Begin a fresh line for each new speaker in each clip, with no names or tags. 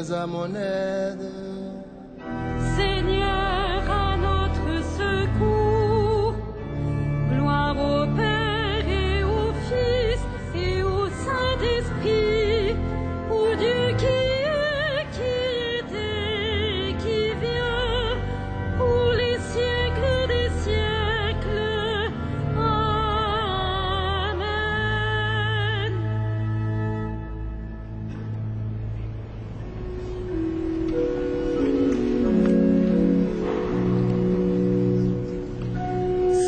viens à mon aide.
Seigneur, à notre secours, gloire au Père et au Fils et au Saint-Esprit, au Dieu qui est, qui était, qui vient, pour les siècles des siècles. Amen.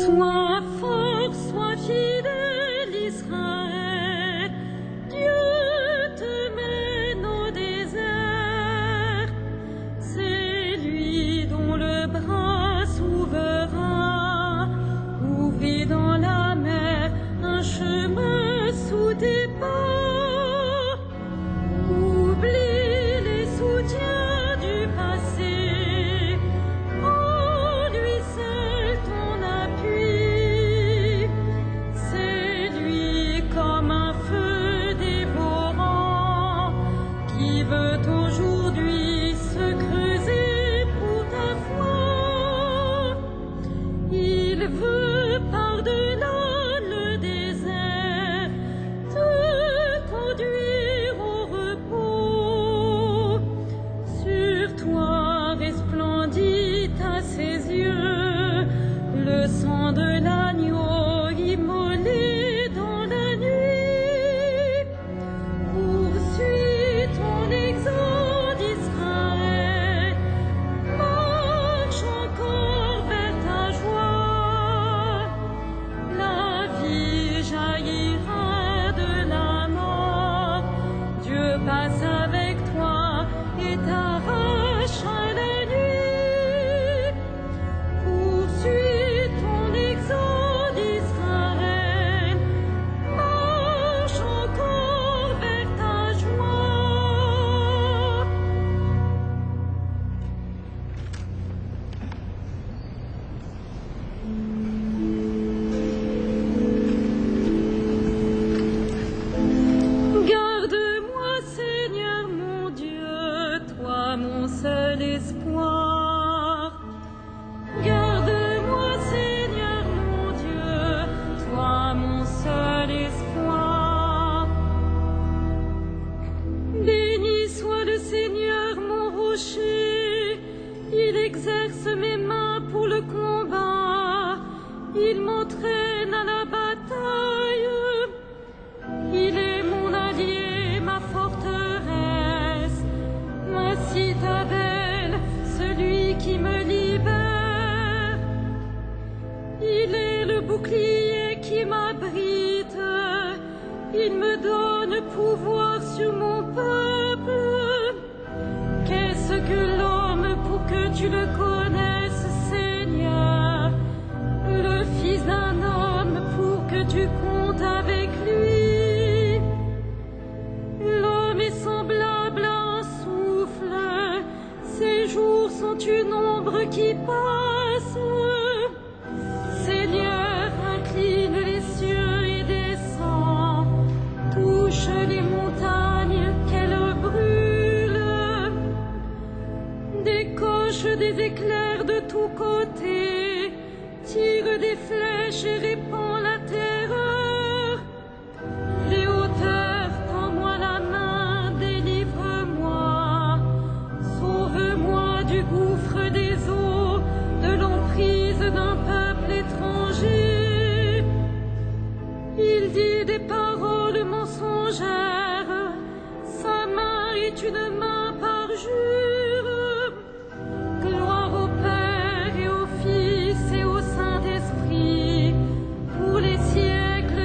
Sois fort, sois fidèle, Israël. Dieu te mène au désert. C'est lui dont le bras souverain ouvrit dans la mer un chemin sous tes pas. Oublie les soutiens du passé, en lui seul ton appui. C'est lui comme un feu dévorant qui veut aujourd'hui se creuser pour ta foi. Il veut par-delà le désert te conduire au repos. Sur toi resplendit à ses yeux le sang de l'agneau immolé dans la nuit. Poursuis ton exode, Israël, marche encore vers ta joie. La vie jaillira de la mort, Dieu passe avec toi et t'arrache à la nuit. Poursuis ton exode, Israël, marche encore vers ta joie. Garde-moi, Seigneur mon Dieu, toi mon seul espoir. Garde-moi, Seigneur mon Dieu, toi mon seul espoir. Béni soit le Seigneur mon rocher, il exerce mes mains pour le combat, il m'entraîne à la bataille. Il est mon allié, ma forteresse, ma citadelle, celui qui me libère. Il est le bouclier qui m'abrite, il me donne pouvoir sur mon peuple. Qu'est-ce que l'homme pour que tu le connaisses, Seigneur, le fils d'un homme pour que tu comptes avec lui? L'homme est semblable à un souffle, ses jours sont une ombre qui passe. Seigneur, incline les cieux et descends, touche les montagnes qu'elles brûlent, décoche des éclairs de tous côtés, tire des flèches et répand la terreur. Les hauteurs, tends-moi la main, délivre-moi, sauve-moi du gouffre des eaux, de l'emprise d'un peuple étranger. Il dit des paroles mensongères, sa main est une main parjure. Gloire au Père et au Fils et au Saint-Esprit, pour les siècles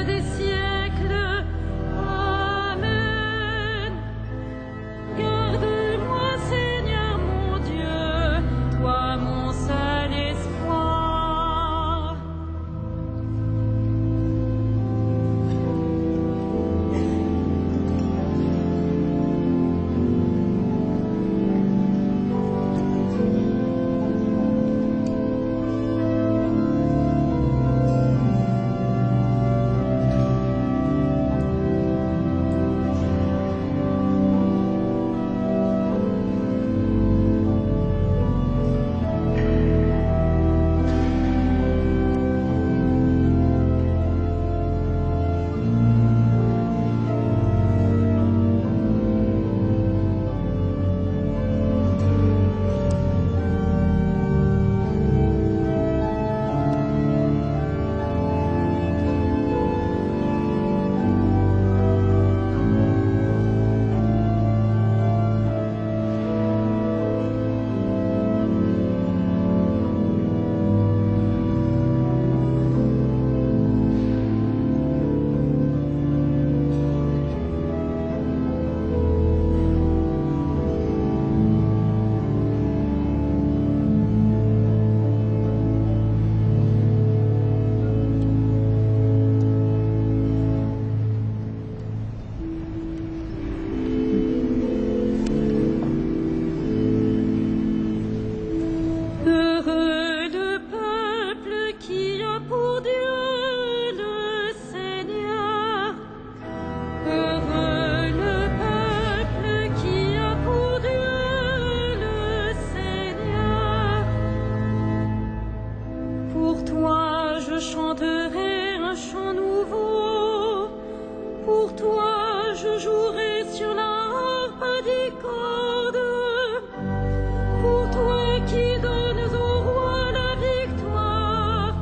qui donnes au roi la victoire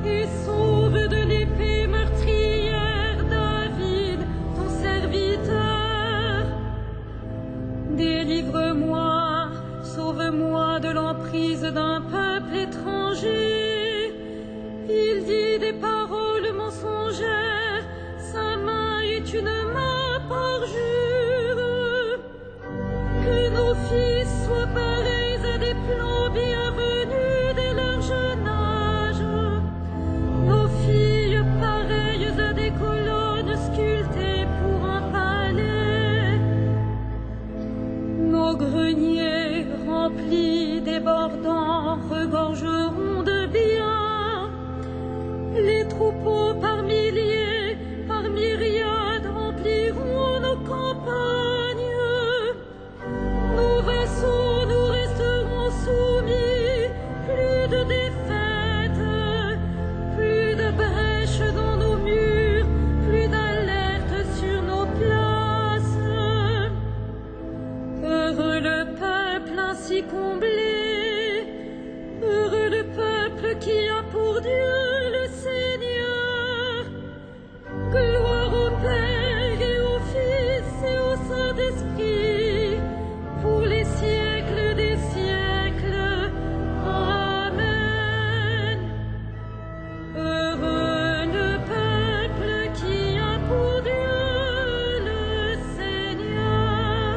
et sauve de l'épée meurtrière David, ton serviteur. Délivre-moi, sauve-moi de l'emprise d'un peuple étranger. Il dit des paroles mensongères, sa main est une main parjure. Que nos fils soient pareils à des plants bienvenus dès leur jeune âge, nos filles pareilles à des colonnes sculptées pour un palais, nos greniers remplis débordants regorgeront de biens, les troupeaux par milliers, par myriades rempliront nos campagnes, nos vassaux nous resteront soumis, plus de défaites, plus de brèches dans nos murs, plus d'alerte sur nos places. Heureux le peuple ainsi comblé, heureux le peuple qui a pour Dieu le Seigneur. Gloire au Père et au Fils et au Saint-Esprit, pour les siècles des siècles. Amen. Heureux le peuple qui a pour Dieu le Seigneur.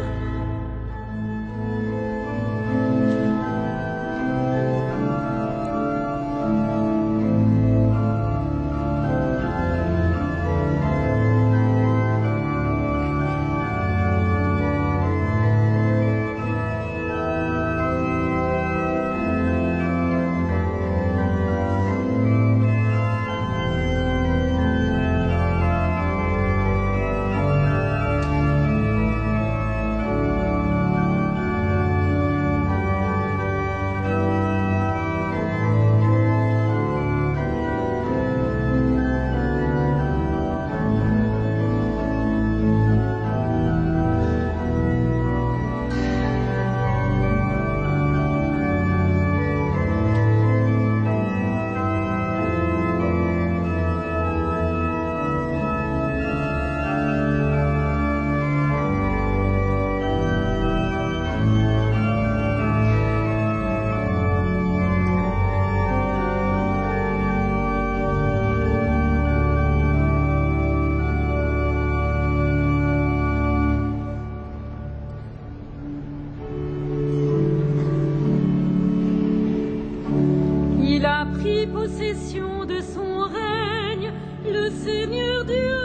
Il a pris possession de son règne, le Seigneur Dieu,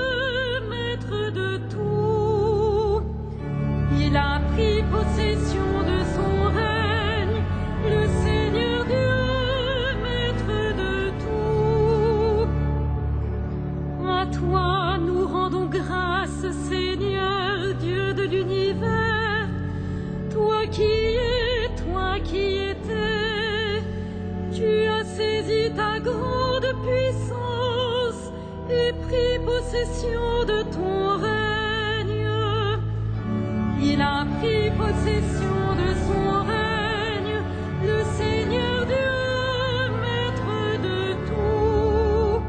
maître de tout. Il a pris possession de son règne, le Seigneur Dieu, maître de tout. À toi nous rendons grâce, Seigneur, Dieu de l'univers, toi qui es, toi qui étais. Tu as saisi ta grande puissance et pris possession de ton règne. Il a pris possession de son règne, le Seigneur Dieu, maître de tout.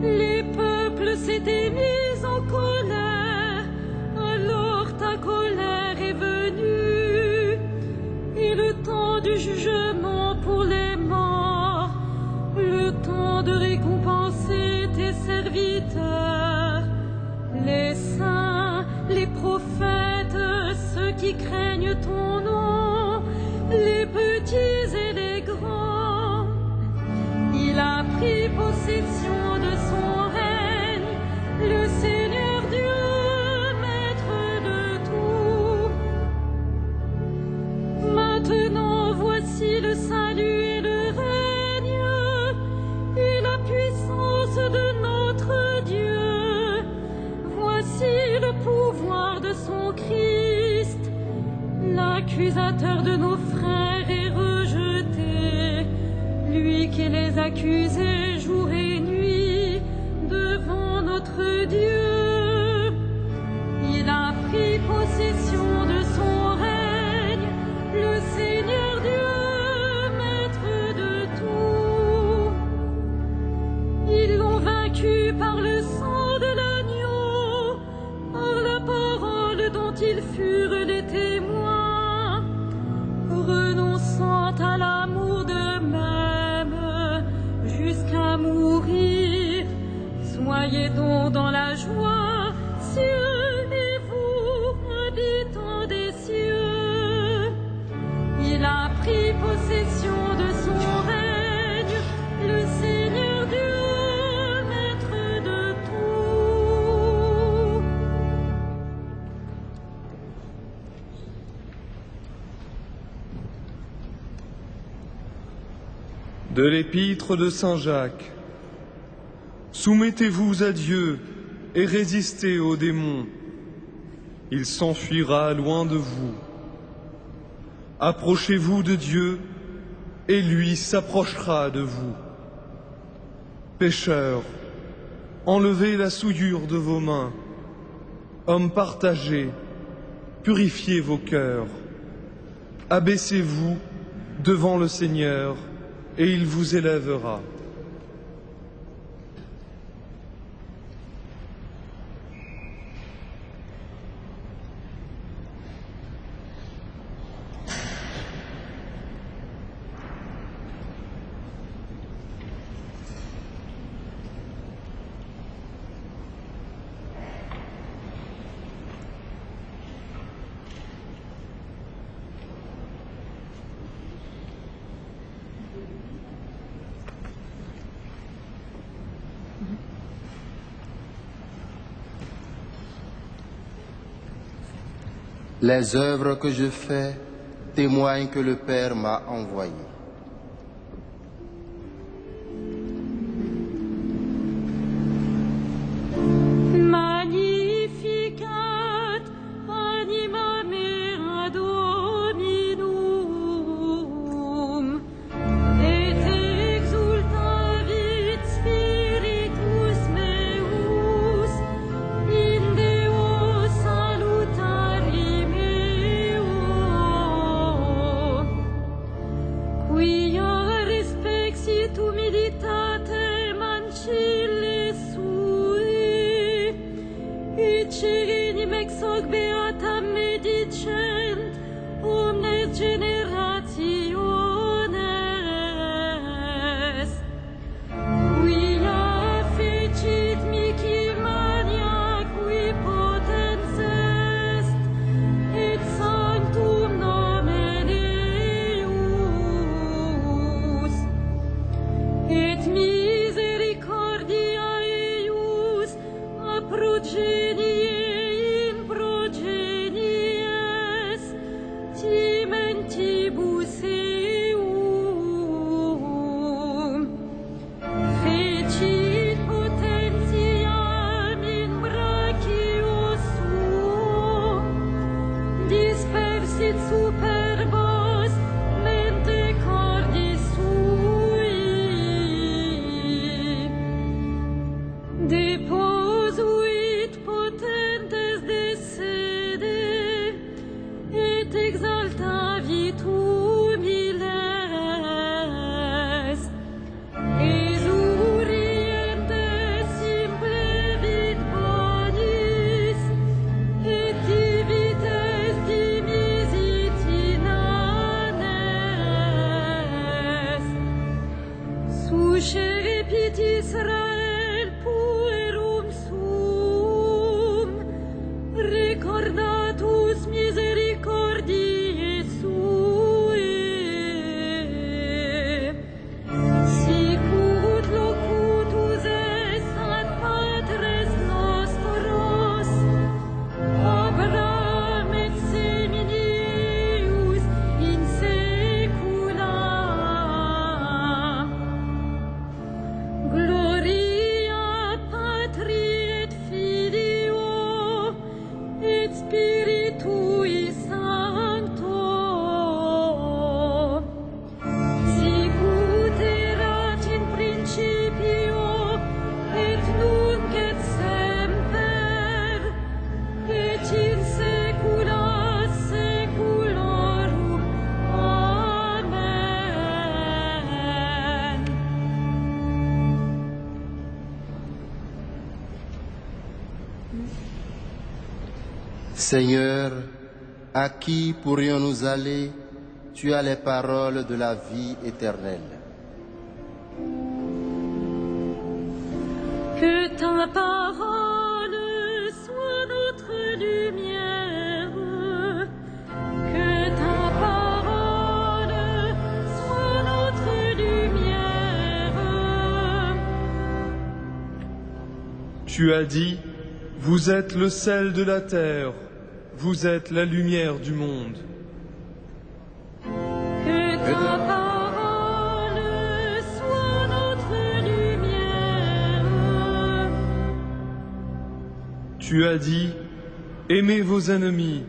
Les peuples s'étaient mis en colère, alors ta colère est venue, et le temps du jugement pour les morts, le temps de récompenser tes serviteurs, les saints, les prophètes, ceux qui craignent ton nom, les petits et les grands. Il a pris possession de son règne, le Seigneur Dieu, maître de tout. Maintenant voici le salut et le règne et la puissance de notre Dieu. Voici le pouvoir de son Christ. L'accusateur de nos frères est rejeté, lui qui les accusait jour et nuit devant notre Dieu. Il a pris possession de son règne, le Seigneur Dieu. à l'amour de même jusqu'à mourir. Soyez donc dans la joie, cieux et vous, habitants des cieux. Il a pris possession de son règne, le Seigneur Dieu, maître de tout.
De l'épître de Saint Jacques. Soumettez-vous à Dieu et résistez aux démons. Il s'enfuira loin de vous. Approchez-vous de Dieu et lui s'approchera de vous. Pécheurs, enlevez la souillure de vos mains. Hommes partagés, purifiez vos cœurs. Abaissez-vous devant le Seigneur et il vous élèvera.
Les œuvres que je fais témoignent que le Père m'a envoyé.
Magnificat anima mea Dominum, et exultavit spiritus meus in Deo salutari meo, quia respexit humilitatem ancille sui, Icerim ex hoc beatam medicent omnes generationes, quia fecit mihi mania qui potens est, et sanctum nomen eius, et misericordia eius a progenie in progenies timentibus eum, fecit potentiam in brachio suo, dispersit superbos mente cordis sui, deposuit potentes de sede, et exaltavit humiles, exurientes implevit bonis, et divites dimisit inanes. Suscepit Israel puerum sum, recordatus misericordiae sue, sicut locutus est ad patres nostros, Abraham et seminius in saecula. Gloria Patri et Filio et Spiritui Sancto, sicut erat in principio et nunc et semper et in saecula saeculorum. Amen.
Seigneur, à qui pourrions-nous aller? tu as les paroles de la vie éternelle.
Que ta parole soit notre lumière, que ta parole soit notre lumière.
Tu as dit, vous êtes le sel de la terre, vous êtes la lumière du monde.
Que ta parole soit notre lumière.
Tu as dit, aimez vos ennemis,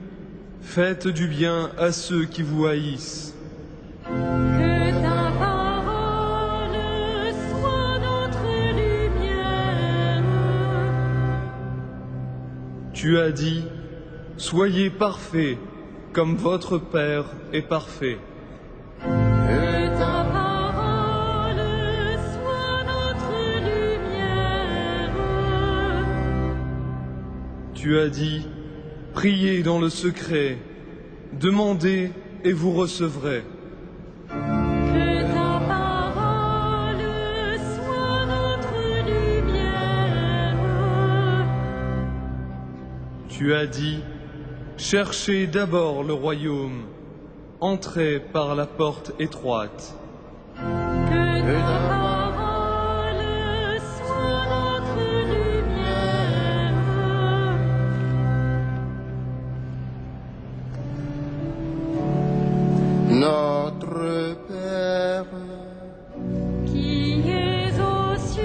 faites du bien à ceux qui vous haïssent.
Que ta parole soit notre lumière.
Tu as dit, soyez parfaits, comme votre Père est parfait.
Que ta parole soit notre lumière.
Tu as dit, priez dans le secret, demandez et vous recevrez.
Que ta parole soit notre lumière.
Tu as dit, cherchez d'abord le royaume, entrez par la porte étroite.
Que ta parole soit notre lumière.
Notre Père,
Qui es aux cieux,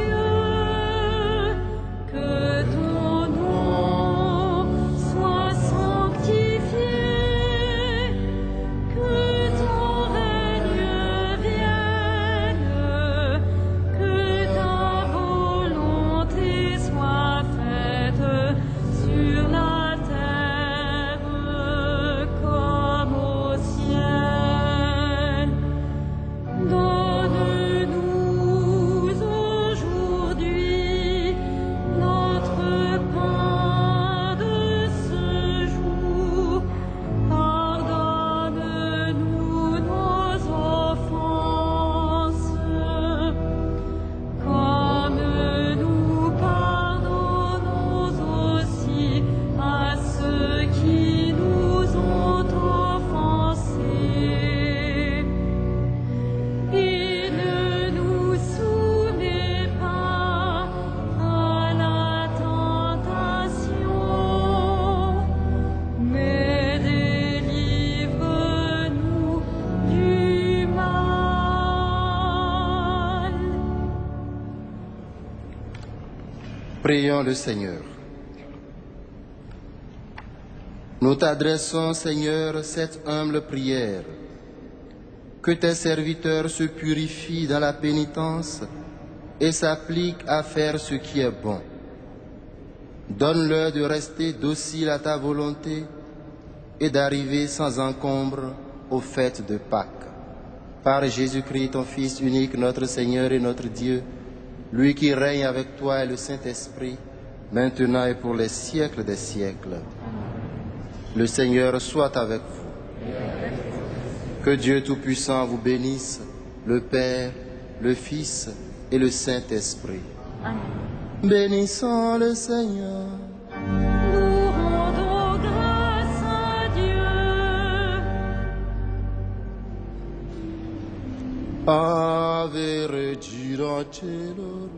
que ton nom soit sanctifié, que ton règne vienne, que ta volonté soit faite sur la terre comme au ciel. Donne-nous aujourd'hui notre pain de ce jour. Pardonne-nous nos offenses, comme nous pardonnons aussi à ceux qui nous ont offensés. Et ne nous soumets pas à la tentation, mais délivre-nous du mal.
prions le Seigneur. Nous t'adressons, Seigneur, cette humble prière. Que tes serviteurs se purifient dans la pénitence et s'appliquent à faire ce qui est bon. Donne-leur de rester dociles à ta volonté et d'arriver sans encombre aux fêtes de Pâques. Par Jésus-Christ, ton Fils unique, notre Seigneur et notre Dieu, lui qui règne avec toi et le Saint-Esprit, maintenant et pour les siècles des siècles. Le Seigneur soit avec vous. Que Dieu Tout-Puissant vous bénisse, le Père, le Fils et le Saint-Esprit. Bénissons le Seigneur.
Nous rendons grâce à Dieu.
Ave Regina Caelum.